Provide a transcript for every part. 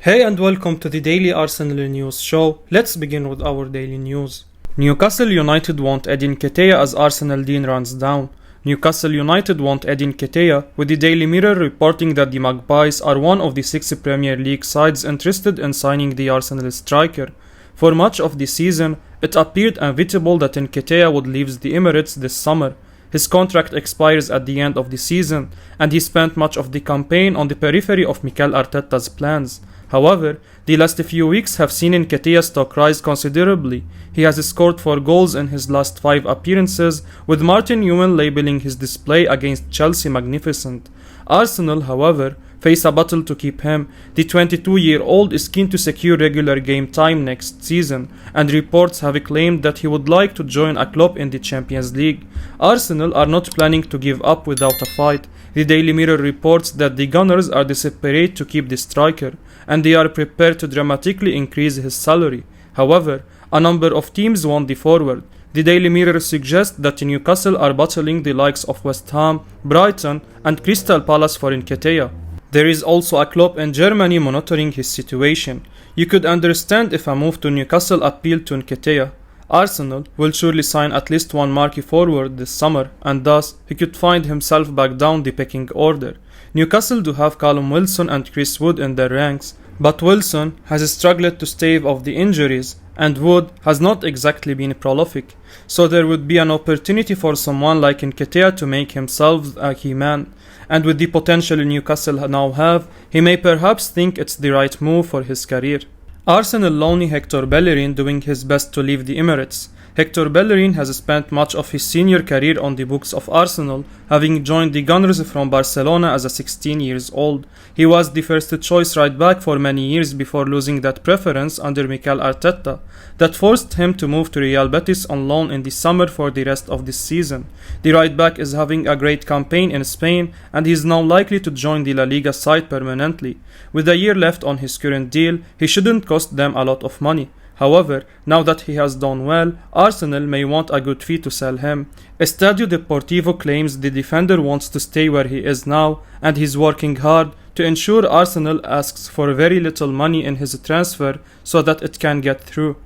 Hey and welcome to the Daily Arsenal News Show. Let's begin with our daily news. Newcastle United want Eddie Nketiah as Arsenal deal runs down. Newcastle United want Eddie Nketiah, with the Daily Mirror reporting that the Magpies are one of the 6 Premier League sides interested in signing the Arsenal striker. For much of the season, it appeared inevitable that Nketiah would leave the Emirates this summer. His contract expires at the end of the season, and he spent much of the campaign on the periphery of Mikel Arteta's plans. However, the last few weeks have seen Nketiah's stock rise considerably. He has scored 4 goals in his last 5 appearances, with Martin Newman labeling his display against Chelsea magnificent. Arsenal, however, face a battle to keep him. The 22-year-old is keen to secure regular game time next season, and reports have claimed that he would like to join a club in the Champions League. Arsenal are not planning to give up without a fight. The Daily Mirror reports that the Gunners are desperate to keep the striker, and they are prepared to dramatically increase his salary. However, a number of teams want the forward. The Daily Mirror suggests that Newcastle are battling the likes of West Ham, Brighton, and Crystal Palace for Nketiah. There is also a club in Germany monitoring his situation. You could understand if a move to Newcastle appealed to Nketiah. Arsenal will surely sign at least one marquee forward this summer, and thus he could find himself back down the pecking order. Newcastle do have Callum Wilson and Chris Wood in their ranks, but Wilson has struggled to stave off the injuries, and Wood has not exactly been prolific, so there would be an opportunity for someone like Nketiah to make himself a key man, and with the potential Newcastle now have, he may perhaps think it's the right move for his career. Arsenal loanee Hector Bellerin doing his best to leave the Emirates. Hector Bellerin has spent much of his senior career on the books of Arsenal, having joined the Gunners from Barcelona as a 16 years old. He was the first choice right back for many years before losing that preference under Mikel Arteta. That forced him to move to Real Betis on loan in the summer for the rest of the season. The right back is having a great campaign in Spain, and he is now likely to join the La Liga side permanently. With a year left on his current deal, he shouldn't cost them a lot of money. However, now that he has done well, Arsenal may want a good fee to sell him. Estadio Deportivo claims the defender wants to stay where he is now, and he's working hard to ensure Arsenal asks for very little money in his transfer so that it can get through.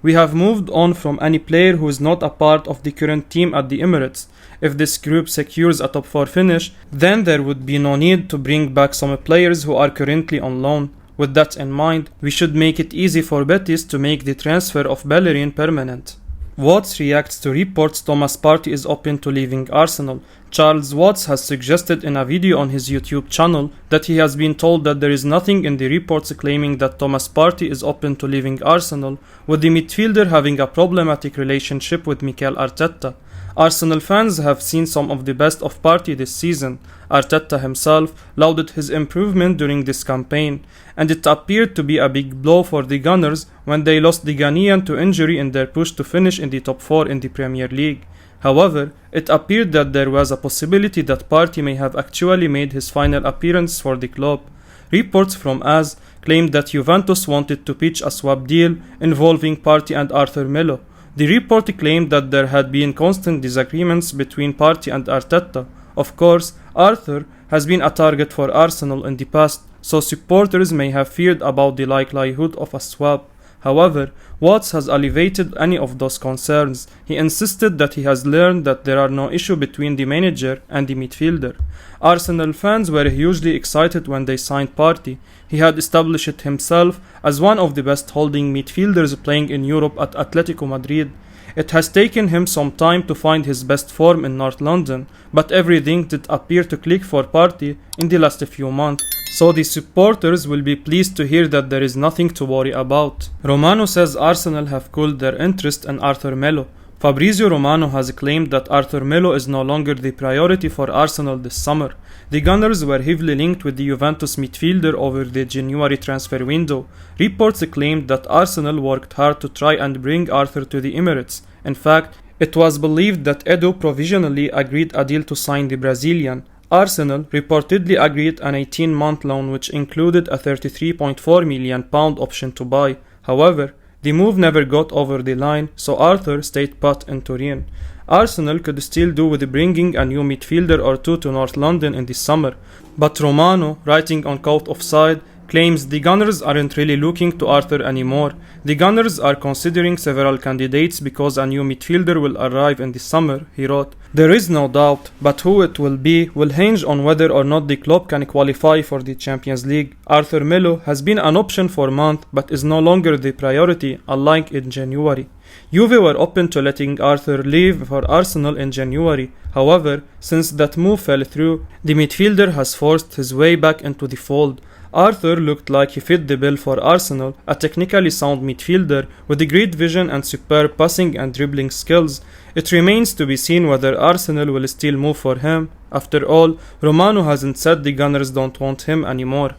We have moved on from any player who is not a part of the current team at the Emirates. If this group secures a top 4 finish, then there would be no need to bring back some players who are currently on loan. With that in mind, we should make it easy for Betis to make the transfer of Bellerin permanent. Watts reacts to reports Thomas Partey is open to leaving Arsenal. Charles Watts has suggested in a video on his YouTube channel that he has been told that there is nothing in the reports claiming that Thomas Partey is open to leaving Arsenal, with the midfielder having a problematic relationship with Mikel Arteta. Arsenal fans have seen some of the best of Partey this season. Arteta himself lauded his improvement during this campaign, and it appeared to be a big blow for the Gunners when they lost the Ghanaian to injury in their push to finish in the top 4 in the Premier League. However, it appeared that there was a possibility that Partey may have actually made his final appearance for the club. Reports from AS claimed that Juventus wanted to pitch a swap deal involving Partey and Arthur Melo. The report claimed that there had been constant disagreements between Partey and Arteta. Of course, Arthur has been a target for Arsenal in the past, so supporters may have feared about the likelihood of a swap. However, Watts has alleviated any of those concerns. He insisted that he has learned that there are no issue between the manager and the midfielder. Arsenal fans were hugely excited when they signed Partey. He had established himself as one of the best holding midfielders playing in Europe at Atletico Madrid. It has taken him some time to find his best form in North London, but everything did appear to click for Partey in the last few months. So the supporters will be pleased to hear that there is nothing to worry about. Romano says Arsenal have cooled their interest in Arthur Melo. Fabrizio Romano has claimed that Arthur Melo is no longer the priority for Arsenal this summer. The Gunners were heavily linked with the Juventus midfielder over the January transfer window. Reports claimed that Arsenal worked hard to try and bring Arthur to the Emirates. In fact, it was believed that Edu provisionally agreed a deal to sign the Brazilian. Arsenal reportedly agreed an 18-month loan which included a £33.4 million option to buy. However, the move never got over the line, so Arthur stayed put in Turin. Arsenal could still do with bringing a new midfielder or two to North London in the summer, but Romano, writing on Caught Offside, claims the Gunners aren't really looking to Arthur anymore. The Gunners are considering several candidates because a new midfielder will arrive in the summer, he wrote. There is no doubt, but who it will be will hinge on whether or not the club can qualify for the Champions League. Arthur Melo has been an option for months but is no longer the priority, unlike in January. Juve were open to letting Arthur leave for Arsenal in January. However, since that move fell through, the midfielder has forced his way back into the fold. Arthur looked like he fit the bill for Arsenal, a technically sound midfielder with great vision and superb passing and dribbling skills. It remains to be seen whether Arsenal will still move for him. After all, Romano hasn't said the Gunners don't want him anymore.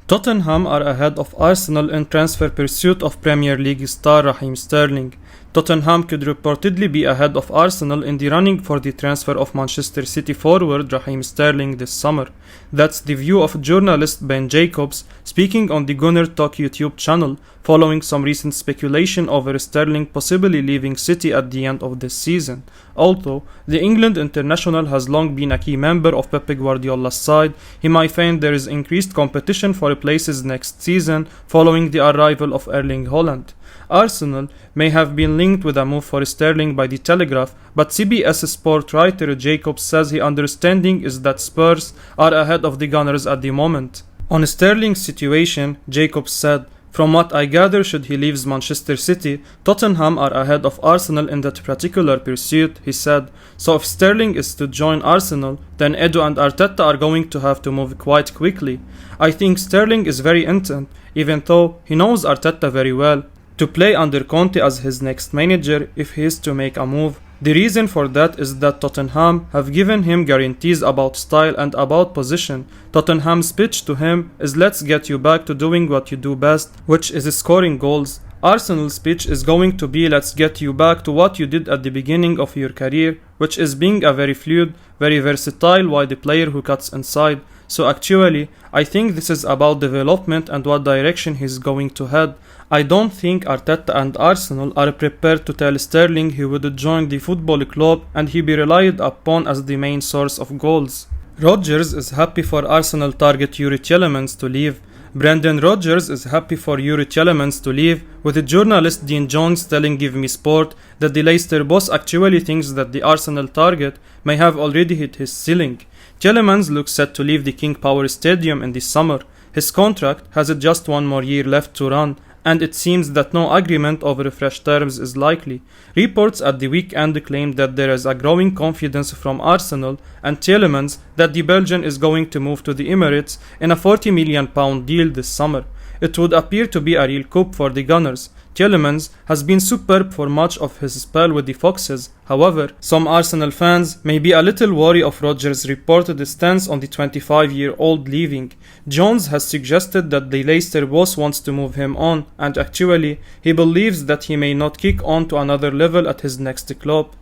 Tottenham are ahead of Arsenal in transfer pursuit of Premier League star Raheem Sterling. Tottenham could reportedly be ahead of Arsenal in the running for the transfer of Manchester City forward Raheem Sterling this summer. That's the view of journalist Ben Jacobs speaking on the Gunner Talk YouTube channel following some recent speculation over Sterling possibly leaving City at the end of this season. Although the England international has long been a key member of Pep Guardiola's side, he might find there is increased competition for places next season following the arrival of Erling Haaland. Arsenal may have been linked with a move for Sterling by the Telegraph, but CBS sport writer Jacobs says his understanding is that Spurs are ahead of the Gunners at the moment. On Sterling's situation, Jacobs said, "From what I gather, should he leave Manchester City, Tottenham are ahead of Arsenal in that particular pursuit," he said. "So if Sterling is to join Arsenal, then Edu and Arteta are going to have to move quite quickly. I think Sterling is very intent, even though he knows Arteta very well, to play under Conte as his next manager if he is to make a move. The reason for that is that Tottenham have given him guarantees about style and about position. Tottenham's pitch to him is let's get you back to doing what you do best, which is scoring goals. Arsenal's pitch is going to be let's get you back to what you did at the beginning of your career, which is being a very fluid, very versatile wide player who cuts inside. So actually, I think this is about development and what direction he's going to head. I don't think Arteta and Arsenal are prepared to tell Sterling he would join the football club and he be relied upon as the main source of goals." Rodgers is happy for Arsenal target Youri Tielemans to leave. Brendan Rodgers is happy for Youri Tielemans to leave, with the journalist Dean Jones telling Give Me Sport that the Leicester boss actually thinks that the Arsenal target may have already hit his ceiling. Tielemans looks set to leave the King Power Stadium in the summer. His contract has just one more year left to run, and it seems that no agreement over fresh terms is likely. Reports at the weekend claimed that there is a growing confidence from Arsenal and Tielemans that the Belgian is going to move to the Emirates in a £40 million deal this summer. It would appear to be a real coup for the Gunners. Tielemans has been superb for much of his spell with the Foxes. However, some Arsenal fans may be a little wary of Rodgers' reported stance on the 25-year-old leaving. Jones has suggested that the Leicester boss wants to move him on, and actually, he believes that he may not kick on to another level at his next club.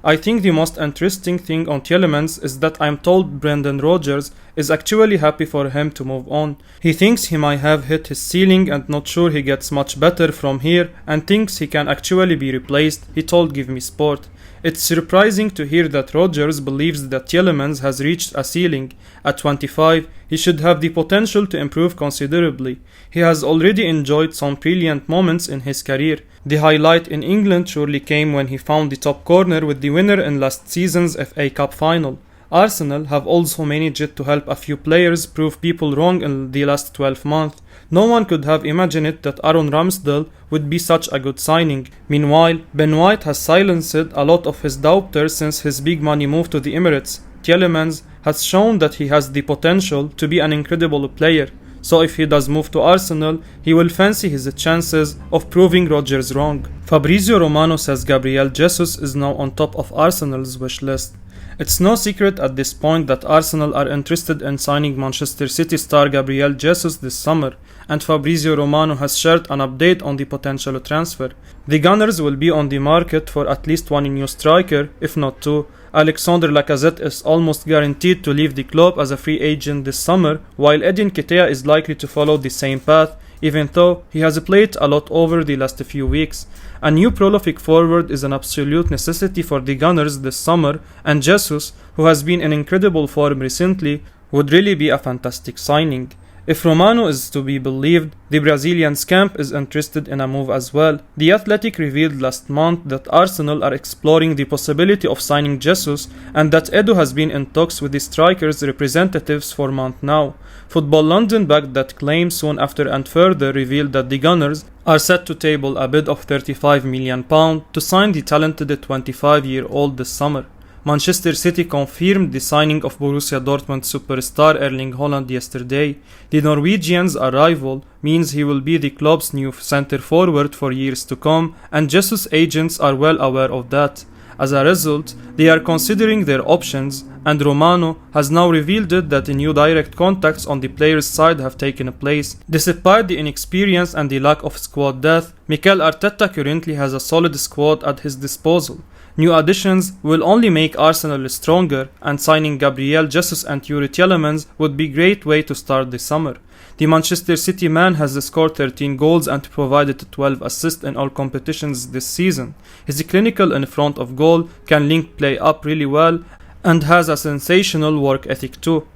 I think the most interesting thing on Tielemans is that I'm told Brendan Rodgers is actually happy for him to move on. He thinks he might have hit his ceiling and not sure he gets much better from here and thinks he can actually be replaced, he told Give Me Sport. It's surprising to hear that Rodgers believes that Tielemans has reached a ceiling. At 25, he should have the potential to improve considerably. He has already enjoyed some brilliant moments in his career. The highlight in England surely came when he found the top corner with the winner in last season's FA Cup final. Arsenal have also managed to help a few players prove people wrong in the last 12 months. No one could have imagined that Aaron Ramsdale would be such a good signing. Meanwhile, Ben White has silenced a lot of his doubters since his big money move to the Emirates. Tielemans has shown that he has the potential to be an incredible player. So if he does move to Arsenal, he will fancy his chances of proving Rodgers wrong. Fabrizio Romano says Gabriel Jesus is now on top of Arsenal's wish list. It's no secret at this point that Arsenal are interested in signing Manchester City star Gabriel Jesus this summer, and Fabrizio Romano has shared an update on the potential transfer. The Gunners will be on the market for at least one new striker, if not two. Alexandre Lacazette is almost guaranteed to leave the club as a free agent this summer, while Eddie Nketiah is likely to follow the same path, even though he has played a lot over the last few weeks. A new prolific forward is an absolute necessity for the Gunners this summer, and Jesus, who has been in incredible form recently, would really be a fantastic signing. If Romano is to be believed, the Brazilian's camp is interested in a move as well. The Athletic revealed last month that Arsenal are exploring the possibility of signing Jesus and that Edu has been in talks with the striker's representatives for months now. Football London backed that claim soon after and further revealed that the Gunners are set to table a bid of £35 million to sign the talented 25-year-old this summer. Manchester City confirmed the signing of Borussia Dortmund superstar Erling Haaland yesterday. The Norwegian's arrival means he will be the club's new centre forward for years to come, and Jesus' agents are well aware of that. As a result, they are considering their options, and Romano has now revealed that new direct contacts on the player's side have taken place. Despite the inexperience and the lack of squad depth, Mikel Arteta currently has a solid squad at his disposal. New additions will only make Arsenal stronger, and signing Gabriel Jesus and Youri Tielemans would be a great way to start the summer. The Manchester City man has scored 13 goals and provided 12 assists in all competitions this season. He's clinical in front of goal, can link play up really well, and has a sensational work ethic too.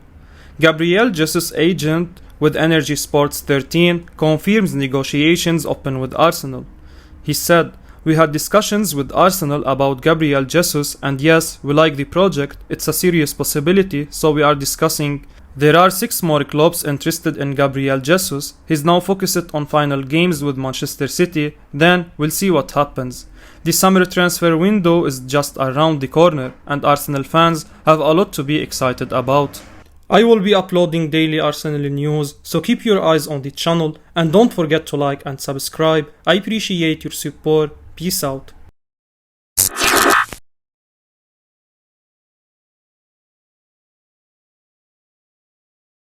Gabriel Jesus' agent with Energy Sports 13 confirms negotiations open with Arsenal. He said, "We had discussions with Arsenal about Gabriel Jesus, and yes, we like the project, it's a serious possibility, so we are discussing. There are 6 more clubs interested in Gabriel Jesus. He's now focused on final games with Manchester City, then we'll see what happens." The summer transfer window is just around the corner, and Arsenal fans have a lot to be excited about. I will be uploading daily Arsenal news, so keep your eyes on the channel and don't forget to like and subscribe. I appreciate your support. Peace out.